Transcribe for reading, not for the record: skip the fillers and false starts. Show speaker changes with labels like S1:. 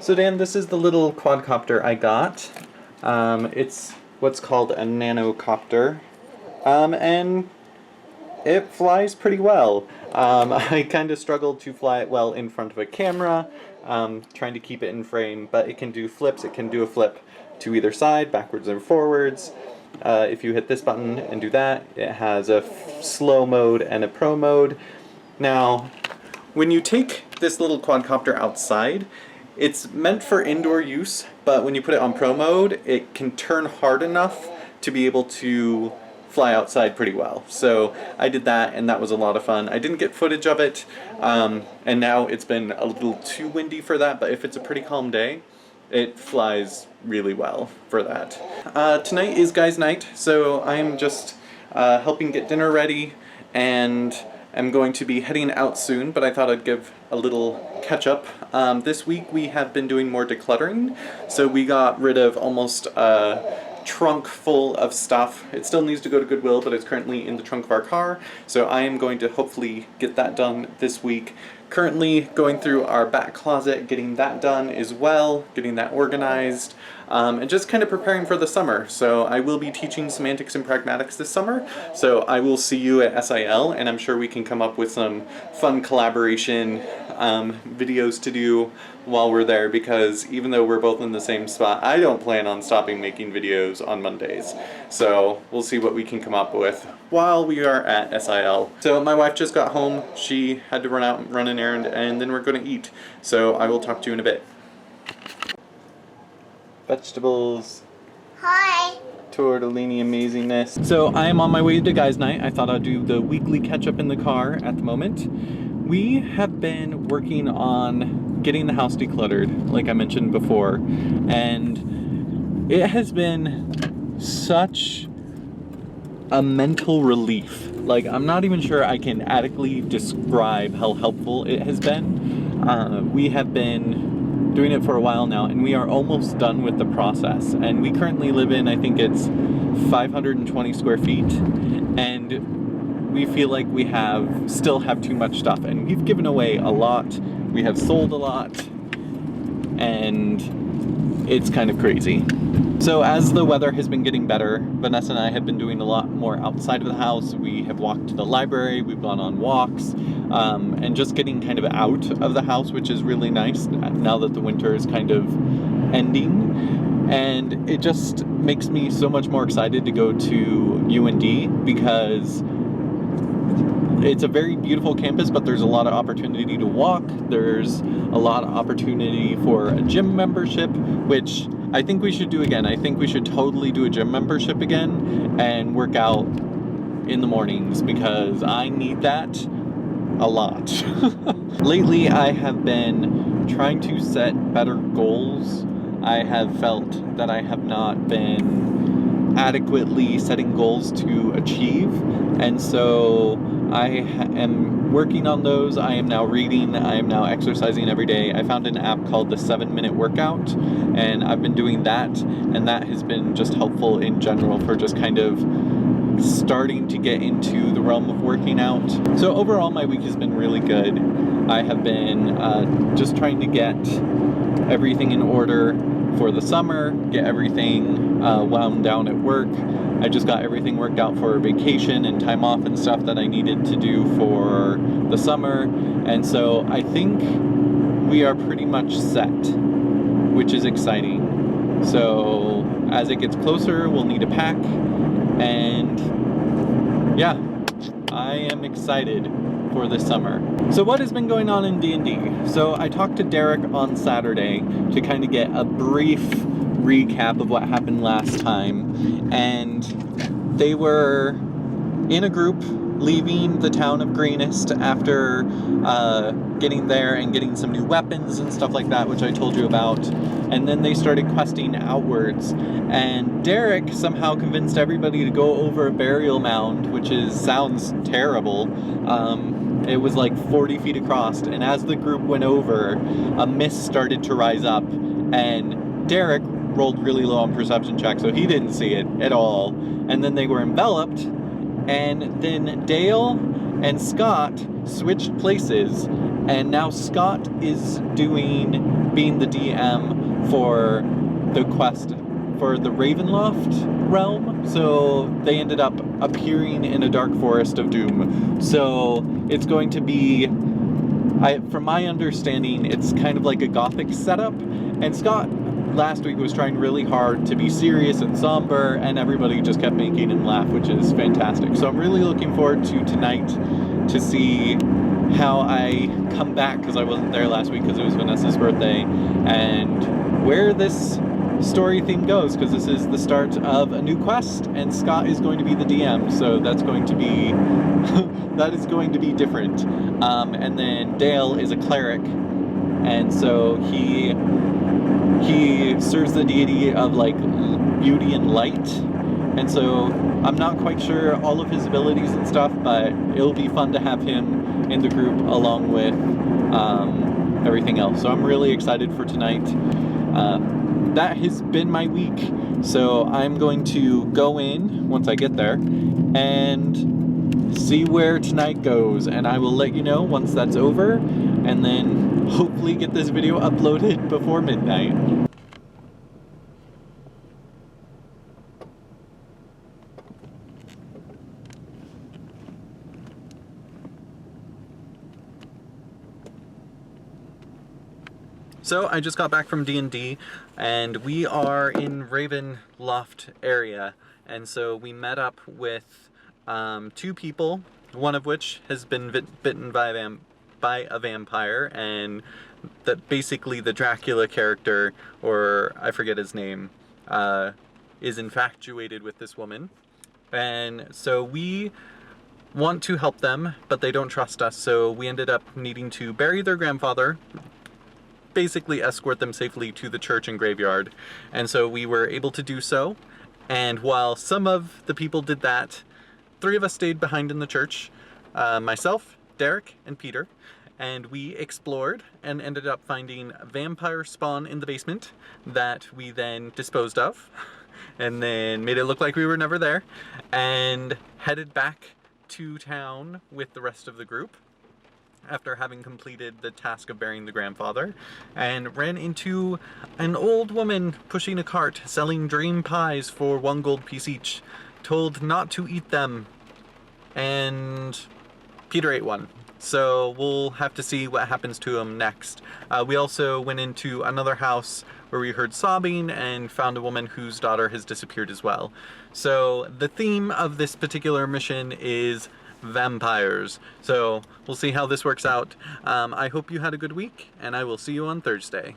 S1: So Dan, this is the little quadcopter I got. It's what's called a nanocopter, and it flies pretty well. I kind of struggled to fly it well in front of a camera, trying to keep it in frame, but it can do flips. It can do a flip to either side, backwards and forwards. If you hit this button and do that, it has a slow mode and a pro mode. Now, when you take this little quadcopter outside, it's meant for indoor use, but when you put it on pro mode, it can turn hard enough to be able to fly outside pretty well. So I did that, and that was a lot of fun. I didn't get footage of it, and now it's been a little too windy for that, but if it's a pretty calm day, it flies really well for that. Tonight is guys' night, so I am just helping get dinner ready, and I'm going to be heading out soon, but I thought I'd give a little catch up. This week we have been doing more decluttering, so we got rid of almost a trunk full of stuff. It still needs to go to Goodwill, but it's currently in the trunk of our car, so I am going to hopefully get that done this week. Currently going through our back closet, getting that done as well, getting that organized, and just kind of preparing for the summer. So I will be teaching semantics and pragmatics this summer, so I will see you at SIL, and I'm sure we can come up with some fun collaboration videos to do while we're there, because even though we're both in the same spot, I don't plan on stopping making videos on Mondays. So we'll see what we can come up with while we are at SIL. So my wife just got home. She had to run out and run an errand, and then we're going to eat. So I will talk to you in a bit. Vegetables.
S2: Hi.
S1: Tortellini amazingness. So I am on my way to guys' night. I thought I'd do the weekly catch-up in the car at the moment. We have been working on getting the house decluttered, like I mentioned before, and it has been such a mental relief. Like, I'm not even sure I can adequately describe how helpful it has been. We have been doing it for a while now, and we are almost done with the process. And we currently live in, I think it's 520 square feet, and we feel like we still have too much stuff, and we've given away a lot. We have sold a lot, and it's kind of crazy. So as the weather has been getting better, Vanessa and I have been doing a lot more outside of the house. We have walked to the library, we've gone on walks, and just getting kind of out of the house, which is really nice now that the winter is kind of ending. And it just makes me so much more excited to go to UND, because it's a very beautiful campus, but there's a lot of opportunity to walk. There's a lot of opportunity for a gym membership, which I think we should do again. I think we should totally do a gym membership again and work out in the mornings, because I need that a lot. Lately, I have been trying to set better goals. I have felt that I have not been adequately setting goals to achieve, and so I am working on those. I am now reading, I am now exercising every day. I found an app called the 7-Minute Workout, and I've been doing that, and that has been just helpful in general for just kind of starting to get into the realm of working out. So overall, my week has been really good. I have been just trying to get everything in order for the summer, get everything wound down at work. I just got everything worked out for vacation and time off and stuff that I needed to do for the summer. And so I think we are pretty much set, which is exciting. So as it gets closer, we'll need a pack. And yeah, I am excited for this summer. So what has been going on in D&D? So I talked to Derek on Saturday to kind of get a brief recap of what happened last time, and they were in a group leaving the town of Greenest after getting there and getting some new weapons and stuff like that, which I told you about, and then they started questing outwards, and Derek somehow convinced everybody to go over a burial mound, which sounds terrible. It was like 40 feet across, and as the group went over, a mist started to rise up, and Derek rolled really low on perception check, so he didn't see it at all. And then they were enveloped, and then Dale and Scott switched places, and now Scott is doing being the DM for the quest for the Ravenloft realm. So they ended up appearing in a dark forest of doom. So it's going to be, from my understanding, it's kind of like a gothic setup. And Scott last week was trying really hard to be serious and somber, and everybody just kept making him laugh, which is fantastic. So I'm really looking forward to tonight to see how I come back, because I wasn't there last week because it was Vanessa's birthday, and where this story theme goes, because this is the start of a new quest and Scott is going to be the DM, so that's going to be that is going to be different. And then Dale is a cleric, and so he serves the deity of like beauty and light, and so I'm not quite sure all of his abilities and stuff, but it'll be fun to have him in the group along with everything else. So I'm really excited for tonight. That has been my week, so I'm going to go in once I get there and see where tonight goes, and I will let you know once that's over, and then hopefully get this video uploaded before midnight. So I just got back from D&D, and we are in Ravenloft area, and so we met up with 2 people, one of which has been bitten by a vampire, and that basically the Dracula character, or I forget his name, is infatuated with this woman. And so we want to help them, but they don't trust us, so we ended up needing to bury their grandfather, basically escort them safely to the church and graveyard. And so we were able to do so, and while some of the people did that, 3 of us stayed behind in the church, myself, Derek, and Peter, and we explored and ended up finding vampire spawn in the basement that we then disposed of and then made it look like we were never there, and headed back to town with the rest of the group after having completed the task of burying the grandfather, and ran into an old woman pushing a cart selling dream pies for 1 gold piece each, told not to eat them, and Peter ate one. So we'll have to see what happens to him next. We also went into another house where we heard sobbing and found a woman whose daughter has disappeared as well. So the theme of this particular mission is vampires. So we'll see how this works out. I hope you had a good week, and I will see you on Thursday.